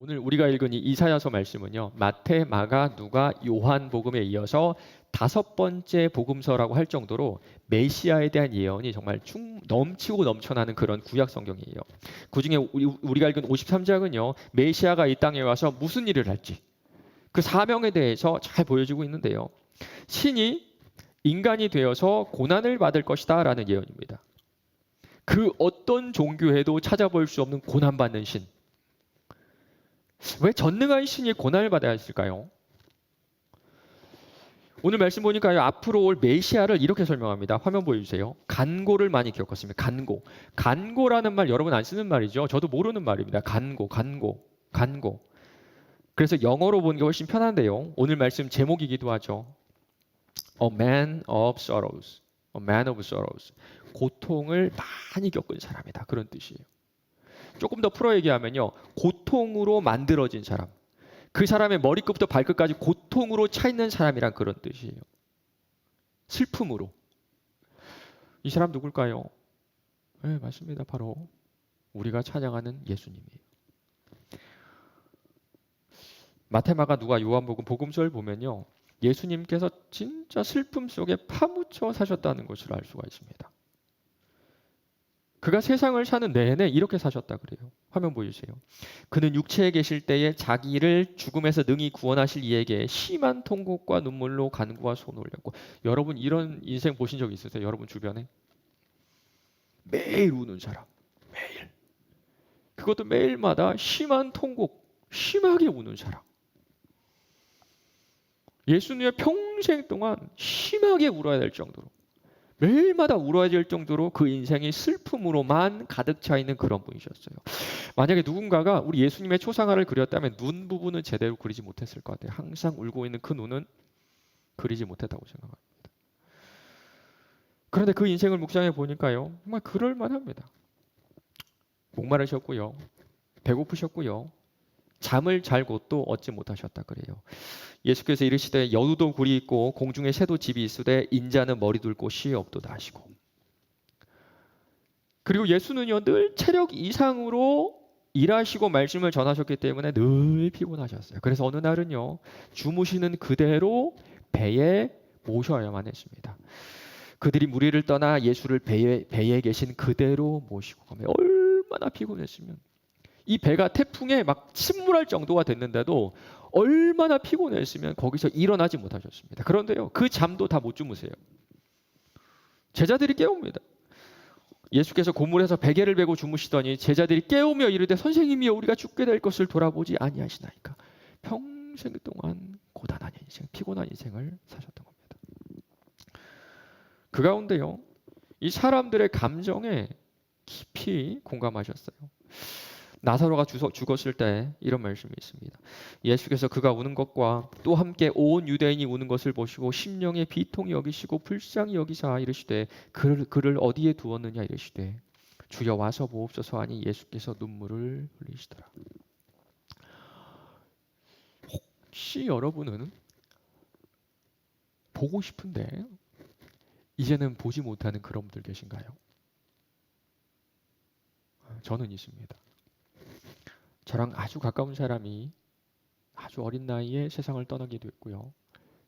오늘 우리가 읽은 이 이사야서 말씀은요, 마태, 마가, 누가, 요한복음에 이어서 5번째 복음서라고 할 정도로 메시아에 대한 예언이 정말 넘치고 넘쳐나는 그런 구약 성경이에요. 그중에 우리가 읽은 53장은요, 메시아가 이 땅에 와서 무슨 일을 할지 그 사명에 대해서 잘 보여주고 있는데요. 신이 인간이 되어서 고난을 받을 것이다 라는 예언입니다. 그 어떤 종교에도 찾아볼 수 없는 고난받는 신. 왜 전능한 신이 고난을 받아야 했을까요? 오늘 말씀 보니까요, 앞으로 올 메시아를 이렇게 설명합니다. 화면 보여주세요. 간고를 많이 기억하십니다. 간고. 간고라는 말 여러분 안 쓰는 말이죠. 저도 모르는 말입니다. 간고. 그래서 영어로 보는 게 훨씬 편한데요. 오늘 말씀 제목이기도 하죠. A man of sorrows. A man of sorrows. 고통을 많이 겪은 사람이다. 그런 뜻이에요. 조금 더 풀어 얘기하면요. 고통으로 만들어진 사람. 그 사람의 머리끝부터 발끝까지 고통으로 차 있는 사람이란 그런 뜻이에요. 슬픔으로. 이 사람 누굴까요? 네, 맞습니다. 바로 우리가 찬양하는 예수님이에요. 마태, 마가, 누가, 요한복음 복음서를 보면요. 예수님께서 진짜 슬픔 속에 파묻혀 사셨다는 것을 알 수가 있습니다. 그가 세상을 사는 내내 이렇게 사셨다 그래요. 화면 보여주세요. 그는 육체에 계실 때에 자기를 죽음에서 능히 구원하실 이에게 심한 통곡과 눈물로 간구와 손을 올렸고, 여러분 이런 인생 보신 적 있으세요? 여러분 주변에? 매일 우는 사람. 매일. 그것도 매일마다 심한 통곡, 심하게 우는 사람. 예수님의 평생 동안 심하게 울어야 될 정도로, 매일마다 울어야 될 정도로 그 인생이 슬픔으로만 가득 차 있는 그런 분이셨어요. 만약에 누군가가 우리 예수님의 초상화를 그렸다면 눈 부분은 제대로 그리지 못했을 것 같아요. 항상 울고 있는 그 눈은 그리지 못했다고 생각합니다. 그런데 그 인생을 묵상해 보니까요, 정말 그럴만합니다. 목마르셨고요, 배고프셨고요, 잠을 잘 곳도 얻지 못하셨다 그래요. 예수께서 이르시되 여우도 굴이 있고 공중에 새도 집이 있으되 인자는 머리 둘 곳이 없도다 하시고, 그리고 예수는요 늘 체력 이상으로 일하시고 말씀을 전하셨기 때문에 늘 피곤하셨어요. 그래서 어느 날은요 주무시는 그대로 배에 모셔야만 했습니다. 그들이 무리를 떠나 예수를 배에 계신 그대로 모시고 가면 얼마나 피곤했으면, 이 배가 태풍에 막 침몰할 정도가 됐는데도 얼마나 피곤했으면 거기서 일어나지 못하셨습니다. 그런데요, 그 잠도 다 못 주무세요. 제자들이 깨웁니다. 예수께서 고물에서 베개를 베고 주무시더니 제자들이 깨우며 이르되 선생님이여 우리가 죽게 될 것을 돌아보지 아니하시나이까. 평생 동안 고단한 인생, 피곤한 인생을 사셨던 겁니다. 그 가운데요, 이 사람들의 감정에 깊이 공감하셨어요. 나사로가 죽었을 때 이런 말씀이 있습니다. 예수께서 그가 우는 것과 또 함께 온 유대인이 우는 것을 보시고 심령에 비통히 여기시고 불쌍히 여기사 이르시되 그를 어디에 두었느냐 이르시되 주여 와서 보옵소서 하니 예수께서 눈물을 흘리시더라. 혹시 여러분은 보고 싶은데 이제는 보지 못하는 그런 분들 계신가요? 저는 있습니다. 저랑 아주 가까운 사람이 아주 어린 나이에 세상을 떠나기도 했고요.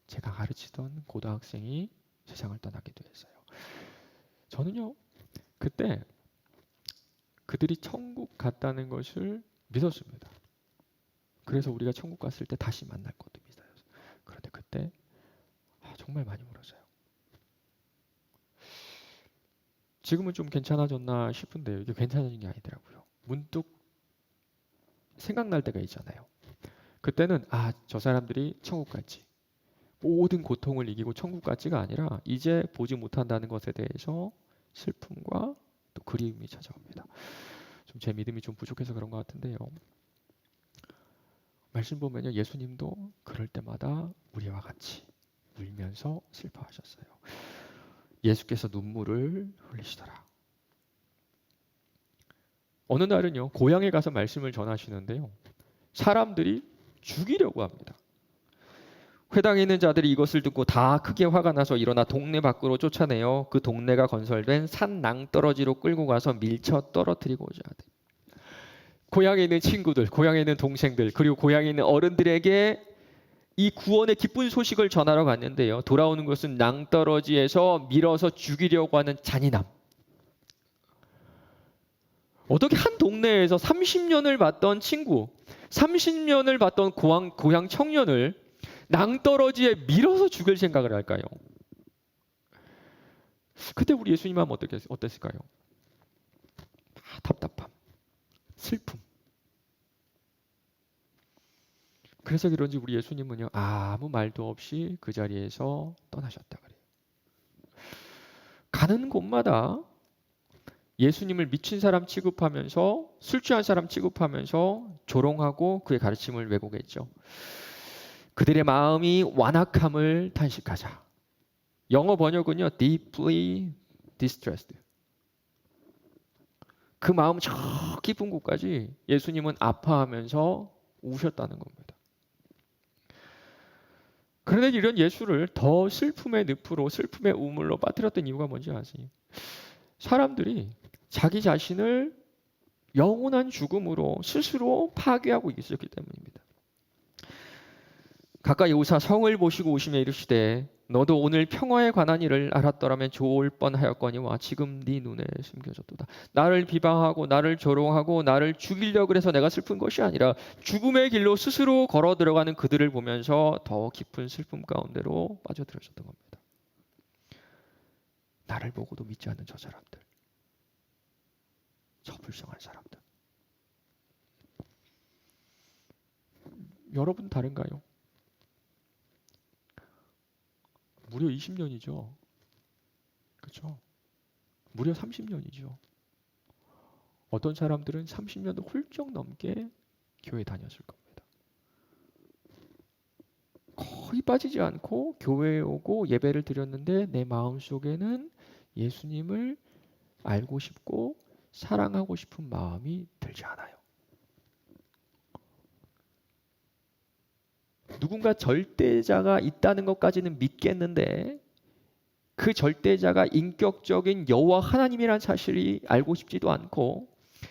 제가 가르치던 고등학생이 세상을 떠나기도 했어요. 저는요, 그때 그들이 천국 갔다는 것을 믿었습니다. 그래서 우리가 천국 갔을 때 다시 만날 것도 믿어요. 그런데 그때 정말 많이 울었어요. 지금은 좀 괜찮아졌나 싶은데요. 이게 괜찮아진 게 아니더라고요. 문득 생각날 때가 있잖아요. 그때는 저 사람들이 천국 갔지. 모든 고통을 이기고 천국 갔지가 아니라 이제 보지 못한다는 것에 대해서 슬픔과 또 그리움이 찾아옵니다. 좀 제 믿음이 좀 부족해서 그런 것 같은데요. 말씀 보면요, 예수님도 그럴 때마다 우리와 같이 울면서 슬퍼하셨어요. 예수께서 눈물을 흘리시더라. 어느 날은요, 고향에 가서 말씀을 전하시는데요, 사람들이 죽이려고 합니다. 회당에 있는 자들이 이것을 듣고 다 크게 화가 나서 일어나 동네 밖으로 쫓아내어 그 동네가 건설된 산 낭떠러지로 끌고 가서 밀쳐 떨어뜨리고자 하되, 고향에 있는 친구들, 고향에 있는 동생들, 그리고 고향에 있는 어른들에게 이 구원의 기쁜 소식을 전하러 갔는데요. 돌아오는 것은 낭떠러지에서 밀어서 죽이려고 하는 잔인함. 어떻게 한 동네에서 30년을 봤던 친구, 30년을 봤던 고향 청년을 낭떠러지에 밀어서 죽일 생각을 할까요? 그때 우리 예수님 하면 어땠을까요? 답답함, 슬픔. 그래서 그런지 우리 예수님은요, 아무 말도 없이 그 자리에서 떠나셨다 그래요. 가는 곳마다 예수님을 미친 사람 취급하면서, 술 취한 사람 취급하면서 조롱하고 그의 가르침을 왜곡했죠. 그들의 마음이 완악함을 탄식하자. 영어 번역은요, deeply distressed. 그 마음 저 깊은 곳까지 예수님은 아파하면서 우셨다는 겁니다. 그런데 이런 예수를 더 슬픔의 늪으로, 슬픔의 우물로 빠뜨렸던 이유가 뭔지 아세요? 사람들이 자기 자신을 영원한 죽음으로 스스로 파괴하고 있었기 때문입니다. 가까이 오사 성을 보시고 오시며 이르시되 너도 오늘 평화에 관한 일을 알았더라면 좋을 뻔하였거니와 지금 네 눈에 숨겨졌도다. 나를 비방하고 나를 조롱하고 나를 죽이려고 해서 내가 슬픈 것이 아니라 죽음의 길로 스스로 걸어 들어가는 그들을 보면서 더 깊은 슬픔 가운데로 빠져들으셨던 겁니다. 나를 보고도 믿지 않는 저 사람들, 저 불쌍한 사람들. 여러분 다른가요? 무려 20년이죠. 그렇죠? 무려 30년이죠. 어떤 사람들은 30년도 훌쩍 넘게 교회 다녔을 겁니다. 거의 빠지지 않고 교회에 오고 예배를 드렸는데 내 마음속에는 예수님을 알고 싶고 사랑하고 싶은 마음이 들지 않아요. 누군가 절대자가 있다는 것까지는 믿겠는데 그 절대자가 인격적인 여호와 하나님이라는 사실이 알고 싶지도 않고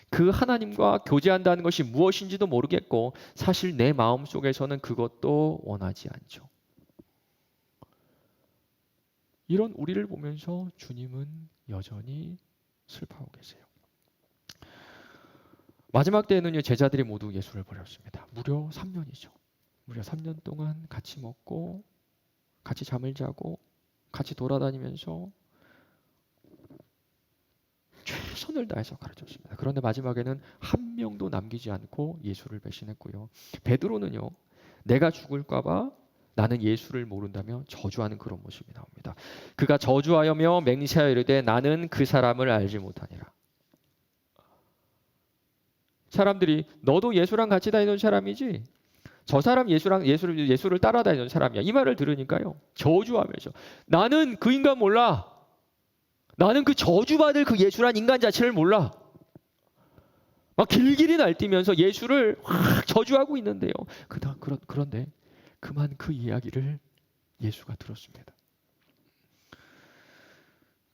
그 하나님과 교제한다는 것이 무엇인지도 모르겠고 사실 내 마음속에서는 그것도 원하지 않죠. 이런 우리를 보면서 주님은 여전히 슬퍼하고 계세요. 마지막 때에는요, 제자들이 모두 예수를 버렸습니다. 무려 3년이죠. 무려 3년 동안 같이 먹고 같이 잠을 자고 같이 돌아다니면서 최선을 다해서 가르쳤습니다. 그런데 마지막에는 한 명도 남기지 않고 예수를 배신했고요. 베드로는요, 내가 죽을까 봐 나는 예수를 모른다며 저주하는 그런 모습이 나옵니다. 그가 저주하여며 맹세하여 이르되 나는 그 사람을 알지 못하니라. 사람들이 너도 예수랑 같이 다니던 사람이지? 저 사람 예수를 따라다니던 사람이야. 이 말을 들으니까요. 저주하면서 나는 그 인간 몰라. 나는 그 저주받을 그 예수란 인간 자체를 몰라. 막 길길이 날뛰면서 예수를 확 저주하고 있는데요. 그런데 그만 그 이야기를 예수가 들었습니다.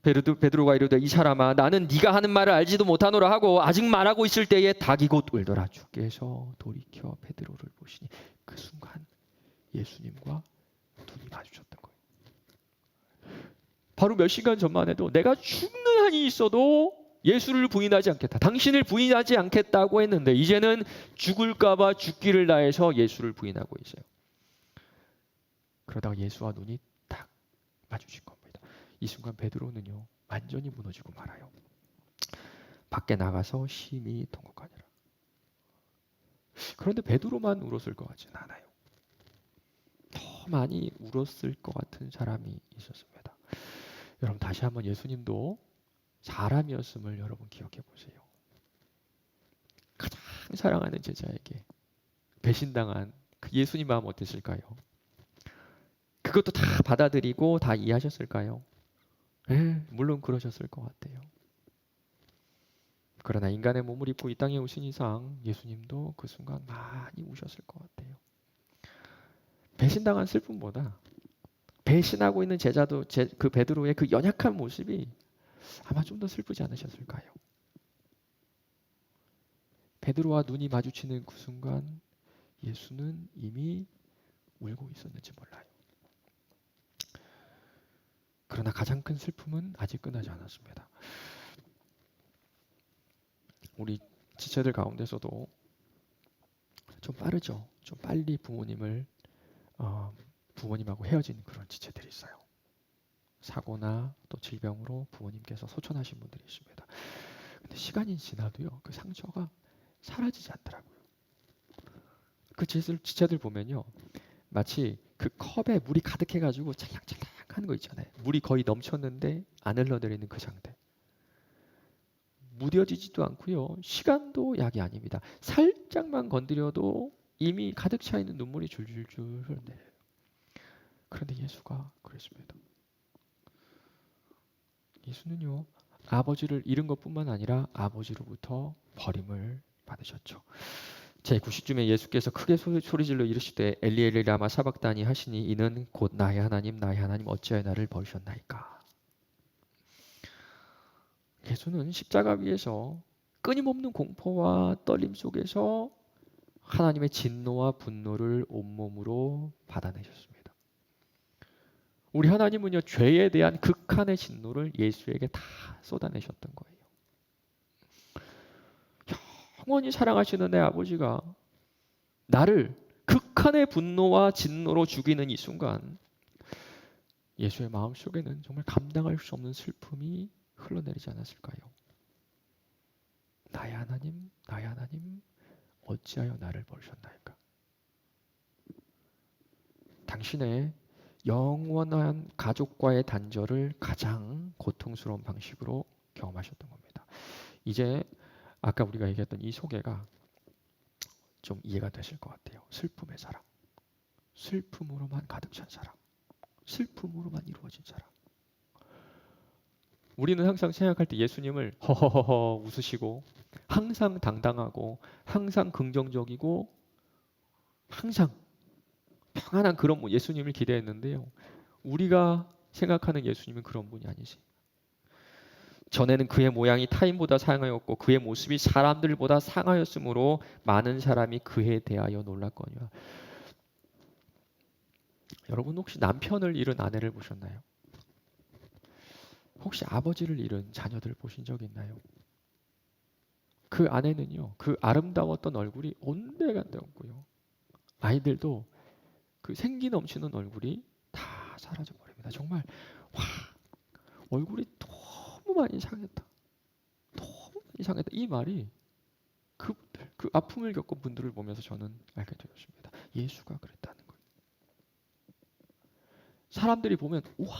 베드로가 이르되 이 사람아 나는 네가 하는 말을 알지도 못하노라 하고 아직 말하고 있을 때에 닭이 곧 울더라. 주께서 돌이켜 베드로를 보시니 그 순간 예수님과 눈이 마주쳤던 거예요. 바로 몇 시간 전만 해도 내가 죽는 한이 있어도 예수를 부인하지 않겠다. 당신을 부인하지 않겠다고 했는데 이제는 죽을까 봐 죽기를 다해서 예수를 부인하고 있어요. 그러다가 예수와 눈이 딱 마주친 겁니다. 이 순간 베드로는요 완전히 무너지고 말아요. 밖에 나가서 심히 통곡하니라. 그런데 베드로만 울었을 것 같지는 않아요. 더 많이 울었을 것 같은 사람이 있었습니다. 여러분 다시 한번 예수님도 사람이었음을 여러분 기억해 보세요. 가장 사랑하는 제자에게 배신당한 그 예수님 마음 어땠을까요? 그것도 다 받아들이고 다 이해하셨을까요? 네, 물론 그러셨을 것 같아요. 그러나 인간의 몸을 입고 이 땅에 오신 이상 예수님도 그 순간 많이 우셨을 것 같아요. 배신당한 슬픔보다 배신하고 있는 그 베드로의 그 연약한 모습이 아마 좀 더 슬프지 않으셨을까요? 베드로와 눈이 마주치는 그 순간 예수는 이미 울고 있었는지 몰라요. 그러나 가장 큰 슬픔은 아직 끝나지 않았습니다. 우리 지체들 가운데서도 좀 빠르죠. 좀 빨리 부모님하고 헤어진 그런 지체들이 있어요. 사고나 또 질병으로 부모님께서 소천하신 분들이 있습니다. 근데 시간이 지나도요, 그 상처가 사라지지 않더라고요. 그 지체들 보면요, 마치 그 컵에 물이 가득해가지고 찰랑찰랑한 거 있잖아요. 물이 거의 넘쳤는데 안 흘러내리는 그 상태. 무뎌지지도 않고요. 시간도 약이 아닙니다. 살짝만 건드려도 이미 가득 차 있는 눈물이 줄줄줄 흘러내려요. 그런데 예수가 그랬습니다. 예수는요, 아버지를 잃은 것뿐만 아니라 아버지로부터 버림을 받으셨죠. 제90쯤에 예수께서 크게 소리질러 이르시되 엘리 엘리 라마 사박다니 하시니 이는 곧 나의 하나님 어찌하여 나를 버리셨나이까. 예수는 십자가 위에서 끊임없는 공포와 떨림 속에서 하나님의 진노와 분노를 온몸으로 받아내셨습니다. 우리 하나님은요, 죄에 대한 극한의 진노를 예수에게 다 쏟아내셨던 거예요. 영원히 사랑하시는 내 아버지가 나를 극한의 분노와 진노로 죽이는 이 순간 예수의 마음속에는 정말 감당할 수 없는 슬픔이 흘러내리지 않았을까요? 나의 하나님 어찌하여 나를 버리셨나이까. 당신의 영원한 가족과의 단절을 가장 고통스러운 방식으로 경험하셨던 겁니다. 이제 아까 우리가 얘기했던 이 소개가 좀 이해가 되실 것 같아요. 슬픔의 사랑, 슬픔으로만 가득 찬 사랑, 슬픔으로만 이루어진 사랑. 우리는 항상 생각할 때 예수님을 허허허허 웃으시고 항상 당당하고 항상 긍정적이고 항상 평안한 그런 예수님을 기대했는데요. 우리가 생각하는 예수님은 그런 분이 아니지. 전에는 그의 모양이 타인보다 상하였고 그의 모습이 사람들보다 상하였으므로 많은 사람이 그에 대하여 놀랐거니와. 여러분 혹시 남편을 잃은 아내를 보셨나요? 혹시 아버지를 잃은 자녀들 보신 적 있나요? 그 아내는요, 그 아름다웠던 얼굴이 온데간데 없고요. 아이들도 그 생기 넘치는 얼굴이 다 사라져 버립니다. 정말 와, 얼굴이 너무 많이 상했다. 너무 많이 상했다. 이 말이 그 아픔을 겪은 분들을 보면서 저는 알게 되었습니다. 예수가 그랬다는 거예요. 사람들이 보면 와,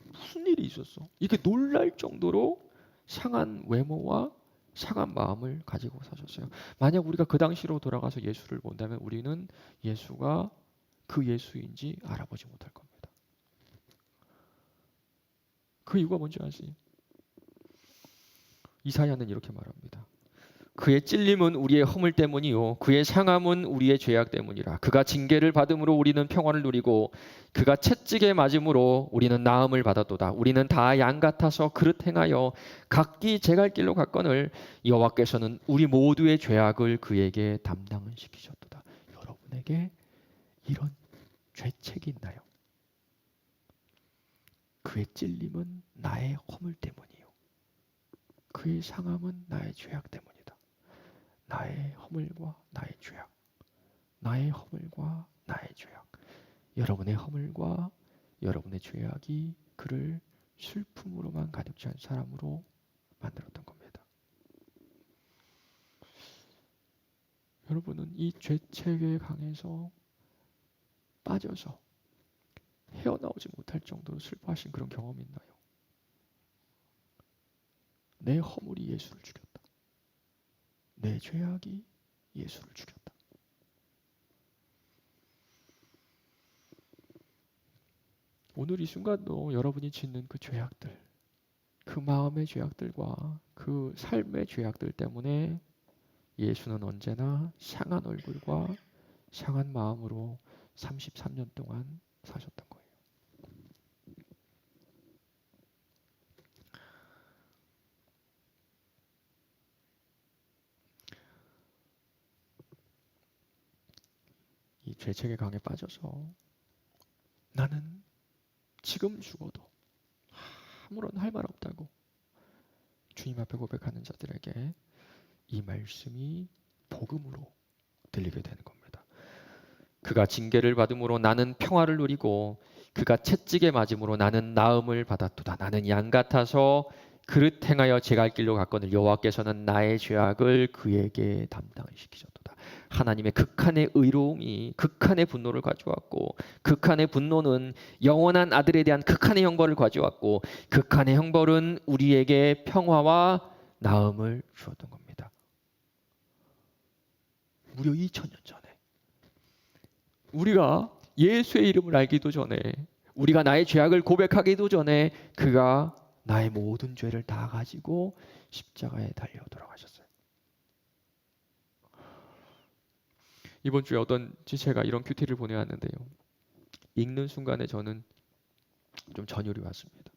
무슨 일이 있었어? 이게 놀랄 정도로 상한 외모와 상한 마음을 가지고 사셨어요. 만약 우리가 그 당시로 돌아가서 예수를 본다면 우리는 예수가 그 예수인지 알아보지 못할 겁니다. 그 이유가 뭔지 아세요? 이사야는 이렇게 말합니다. 그의 찔림은 우리의 허물 때문이요 그의 상함은 우리의 죄악 때문이라. 그가 징계를 받음으로 우리는 평화를 누리고 그가 채찍에 맞음으로 우리는 나음을 받았도다. 우리는 다 양 같아서 그릇 행하여 각기 제갈 길로 갔거늘 여호와께서는 우리 모두의 죄악을 그에게 담당을 시키셨도다. 여러분에게 이런 죄책이 있나요? 그의 찔림은 나의 허물 때문이요 그의 상함은 나의 죄악 때문이다. 나의 허물과 나의 죄악, 나의 허물과 나의 죄악. 여러분의 허물과 여러분의 죄악이 그를 슬픔으로만 가득 찬 사람으로 만들었던 겁니다. 여러분은 이 죄책의 강에서 빠져서 헤어나오지 못할 정도로 슬퍼하신 그런 경험이 있나요? 내 허물이 예수를 죽였다. 내 죄악이 예수를 죽였다. 오늘 이 순간도 여러분이 짓는 그 죄악들, 그 마음의 죄악들과 그 삶의 죄악들 때문에 예수는 언제나 상한 얼굴과 상한 마음으로 33년 동안 사셨던 거예요. 이 죄책의 강에 빠져서 나는 지금 죽어도 아무런 할 말 없다고 주님 앞에 고백하는 자들에게 이 말씀이 복음으로 들리게 되는 겁니다. 그가 징계를 받음으로 나는 평화를 누리고 그가 채찍에 맞음으로 나는 나음을 받았도다. 나는 양 같아서 그릇 행하여 제 갈 길로 갔거늘 여호와께서는 나의 죄악을 그에게 담당시키셨도다. 하나님의 극한의 의로움이 극한의 분노를 가져왔고 극한의 분노는 영원한 아들에 대한 극한의 형벌을 가져왔고 극한의 형벌은 우리에게 평화와 나음을 주었던 겁니다. 무려 2000년 전에 우리가 예수의 이름을 알기도 전에 우리가 나의 죄악을 고백하기도 전에 그가 나의 모든 죄를 다 가지고 십자가에 달려 돌아가셨어요. 이번 주에 어떤 지체가 이런 큐티를 보내왔는데요. 읽는 순간에 저는 좀 전율이 왔습니다.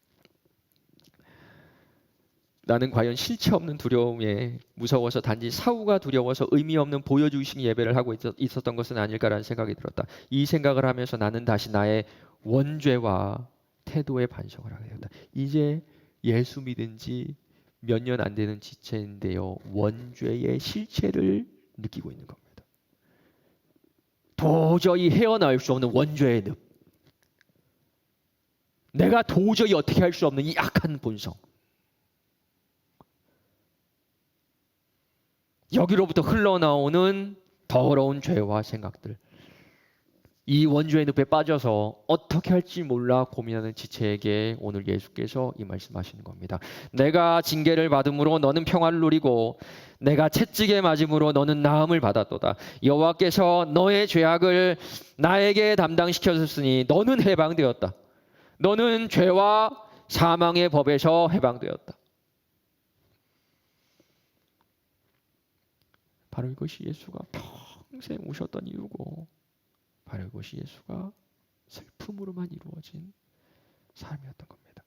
나는 과연 실체 없는 두려움에 무서워서 단지 사후가 두려워서 의미 없는 보여주기식 예배를 하고 있었던 것은 아닐까라는 생각이 들었다. 이 생각을 하면서 나는 다시 나의 원죄와 태도에 반성을 하게 되었다. 이제 예수 믿은 지 몇 년 안 되는 지체인데요. 원죄의 실체를 느끼고 있는 겁니다. 도저히 헤어나올 수 없는 원죄의 늪. 내가 도저히 어떻게 할 수 없는 이 악한 본성. 여기로부터 흘러나오는 더러운 죄와 생각들. 이 원죄의 늪에 빠져서 어떻게 할지 몰라 고민하는 지체에게 오늘 예수께서 이 말씀하시는 겁니다. 내가 징계를 받음으로 너는 평화를 누리고 내가 채찍에 맞음으로 너는 나음을 받았도다. 여호와께서 너의 죄악을 나에게 담당시켜줬으니 너는 해방되었다. 너는 죄와 사망의 법에서 해방되었다. 바로 이것이 예수가 평생 오셨던 이유고 바로 이것이 예수가 슬픔으로만 이루어진 삶이었던 겁니다.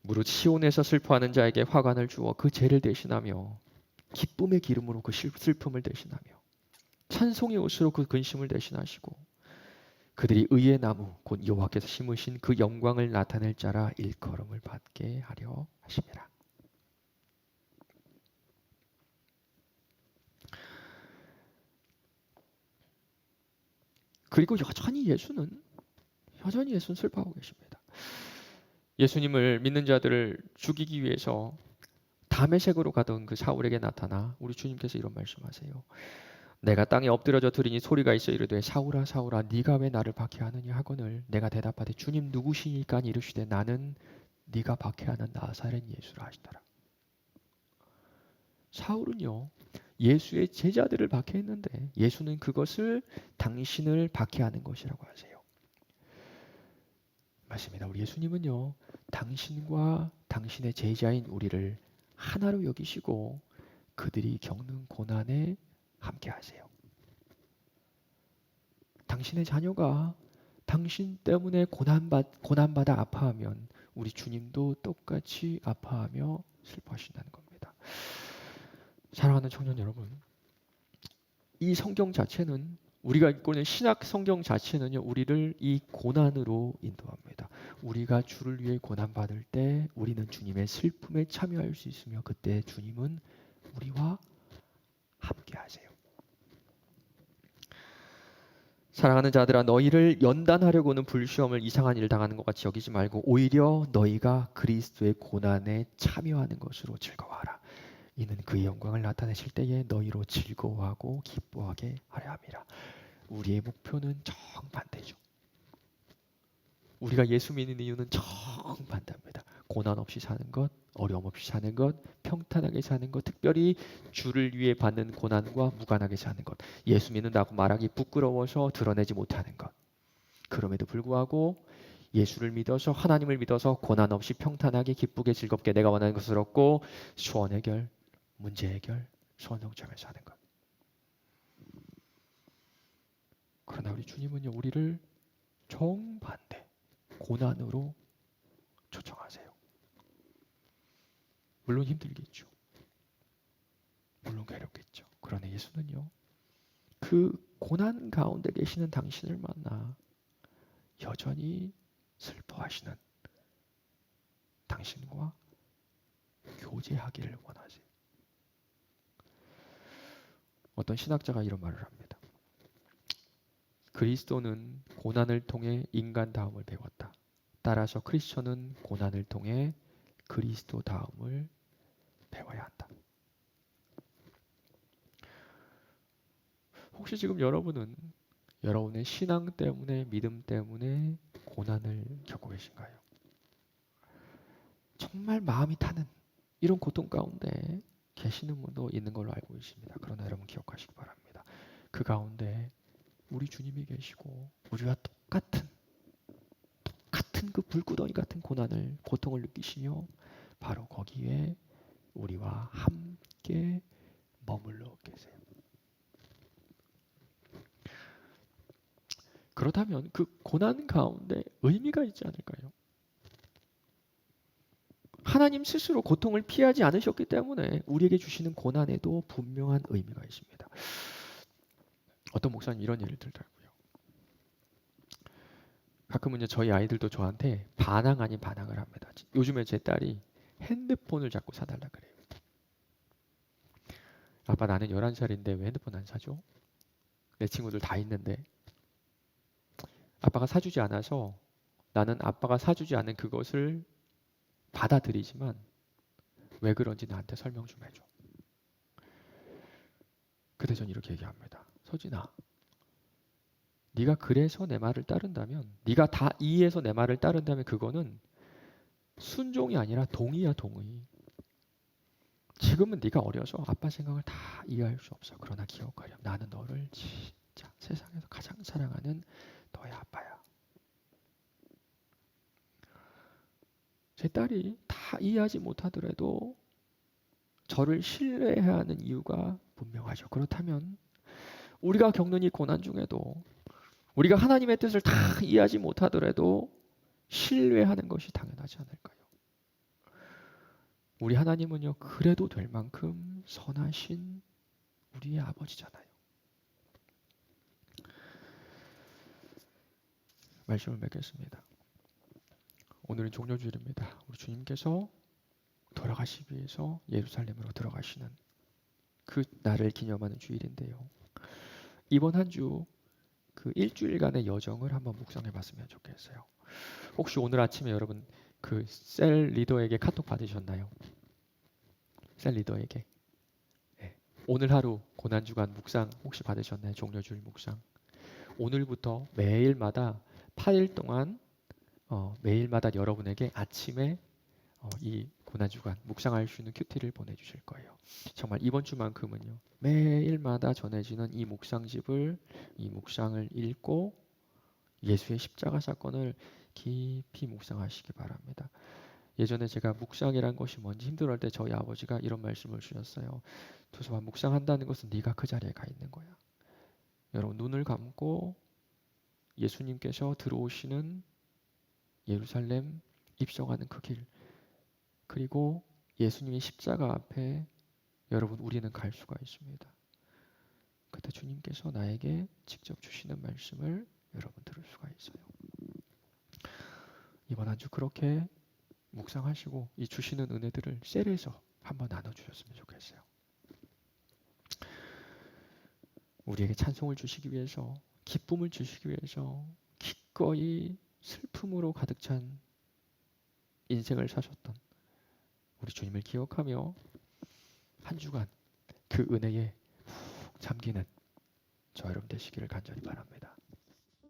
무릇 시온에서 슬퍼하는 자에게 화관을 주어 그 죄를 대신하며 기쁨의 기름으로 그 슬픔을 대신하며 찬송의 옷으로 그 근심을 대신하시고 그들이 의의 나무 곧 여호와께서 심으신 그 영광을 나타낼 자라 일컬음을 받게 하려 하심이라. 그리고 여전히 예수는 슬퍼하고 계십니다. 예수님을 믿는 자들을 죽이기 위해서 다메섹으로 가던 그 사울에게 나타나 우리 주님께서 이런 말씀하세요. 내가 땅에 엎드려져 들으니 소리가 있어 이르되 사울아 사울아 네가 왜 나를 박해하느냐 하거늘 내가 대답하되 주님 누구시니까 이르시되 나는 네가 박해하는 나사렛 예수라 하시더라. 사울은요 예수의 제자들을 박해했는데 예수는 그것을 당신을 박해하는 것이라고 하세요. 맞습니다. 우리 예수님은요 당신과 당신의 제자인 우리를 하나로 여기시고 그들이 겪는 고난에 함께 하세요. 당신의 자녀가 당신 때문에 고난받아 아파하면 우리 주님도 똑같이 아파하며 슬퍼하신다는 겁니다. 사랑하는 청년 여러분, 이 성경 자체는 우리가 읽고 있는 신약 성경 자체는요 우리를 이 고난으로 인도합니다. 우리가 주를 위해 고난받을 때 우리는 주님의 슬픔에 참여할 수 있으며 그때 주님은 우리와 함께 하세요. 사랑하는 자들아 너희를 연단하려고는 불시험을 이상한 일을 당하는 것 같이 여기지 말고 오히려 너희가 그리스도의 고난에 참여하는 것으로 즐거워하라. 이는 그의 영광을 나타내실 때에 너희로 즐거워하고 기뻐하게 하려 함이라. 우리의 목표는 정반대죠. 우리가 예수 믿는 이유는 정반대입니다. 고난 없이 사는 것, 어려움 없이 사는 것, 평탄하게 사는 것, 특별히 주를 위해 받는 고난과 무관하게 사는 것. 예수 믿는다고 말하기 부끄러워서 드러내지 못하는 것. 그럼에도 불구하고 예수를 믿어서 하나님을 믿어서 고난 없이 평탄하게 기쁘게 즐겁게 내가 원하는 것을 얻고 소원 해결, 문제 해결, 소원 성취하며 사는 것. 그러나 우리 주님은요 우리를 정반대 고난으로 초청하세요. 물론 힘들겠죠. 물론 괴롭겠죠. 그러나 예수는요 그 고난 가운데 계시는 당신을 만나 여전히 슬퍼하시는 당신과 교제하기를 원하세요. 어떤 신학자가 이런 말을 합니다. 그리스도는 고난을 통해 인간다움을 배웠다. 따라서 크리스천은 고난을 통해 그리스도다움을 배워야 한다. 혹시 지금 여러분은 여러분의 신앙 때문에, 믿음 때문에 고난을 겪고 계신가요? 정말 마음이 타는 이런 고통 가운데 계시는 분도 있는 걸로 알고 있습니다. 그러나 여러분 기억하시기 바랍니다. 그 가운데 우리 주님이 계시고 우리와 똑같은 그 불구덩이 같은 고통을 느끼시며 바로 거기에 우리와 함께 머물러 계세요. 그렇다면 그 고난 가운데 의미가 있지 않을까요? 하나님 스스로 고통을 피하지 않으셨기 때문에 우리에게 주시는 고난에도 분명한 의미가 있습니다. 어떤 목사님 이런 예를 들더라고요. 가끔은 저희 아이들도 저한테 반항 아닌 반항을 합니다. 요즘에 제 딸이 핸드폰을 자꾸 사달라 그래요. 아빠 나는 11살인데 왜 핸드폰 안 사줘? 내 친구들 다 있는데. 아빠가 사주지 않아서 나는 아빠가 사주지 않은 그것을 받아들이지만 왜 그런지 나한테 설명 좀 해줘. 그때 전 이렇게 얘기합니다. 서진아, 네가 그래서 내 말을 따른다면, 네가 다 이해해서 내 말을 따른다면 그거는 순종이 아니라 동의야, 동의. 지금은 네가 어려서 아빠 생각을 다 이해할 수 없어. 그러나 기억하렴. 나는 너를 진짜 세상에서 가장 사랑하는 너의 아빠야. 제 딸이 다 이해하지 못하더라도 저를 신뢰해야 하는 이유가 분명하죠. 그렇다면 우리가 겪는 이 고난 중에도 우리가 하나님의 뜻을 다 이해하지 못하더라도 신뢰하는 것이 당연하지 않을까요? 우리 하나님은요, 그래도 될 만큼 선하신 우리의 아버지잖아요. 말씀을 맺겠습니다. 오늘은 종료주일입니다. 우리 주님께서 돌아가시기 위해서 예루살렘으로 들어가시는 그 날을 기념하는 주일인데요. 이번 한 주 그 일주일간의 여정을 한번 묵상해 봤으면 좋겠어요. 혹시 오늘 아침에 여러분 그 셀 리더에게 카톡 받으셨나요? 셀 리더에게. 네. 오늘 하루 고난주간 묵상 혹시 받으셨나요? 종료주일 묵상. 오늘부터 매일마다 8일 동안 매일마다 여러분에게 아침에 이 고난주간 묵상할 수 있는 큐티를 보내주실 거예요. 정말 이번 주만큼은요. 매일마다 전해지는 이 묵상집을 이 묵상을 읽고 예수의 십자가 사건을 깊이 묵상하시기 바랍니다. 예전에 제가 묵상이란 것이 뭔지 힘들어할 때 저희 아버지가 이런 말씀을 주셨어요. 두서봐, 묵상한다는 것은 네가 그 자리에 가 있는 거야. 여러분 눈을 감고 예수님께서 들어오시는 예루살렘 입성하는 그 길, 그리고 예수님의 십자가 앞에 여러분 우리는 갈 수가 있습니다. 그때 주님께서 나에게 직접 주시는 말씀을 여러분 들을 수가 있어요. 이번 한 주 그렇게 묵상하시고 이 주시는 은혜들을 셀에서 한번 나눠주셨으면 좋겠어요. 우리에게 찬송을 주시기 위해서, 기쁨을 주시기 위해서 기꺼이 슬픔으로 가득 찬 인생을 사셨던 우리 주님을 기억하며 한 주간 그 은혜에 훅 잠기는 저 여러분 되시기를 간절히 바랍니다.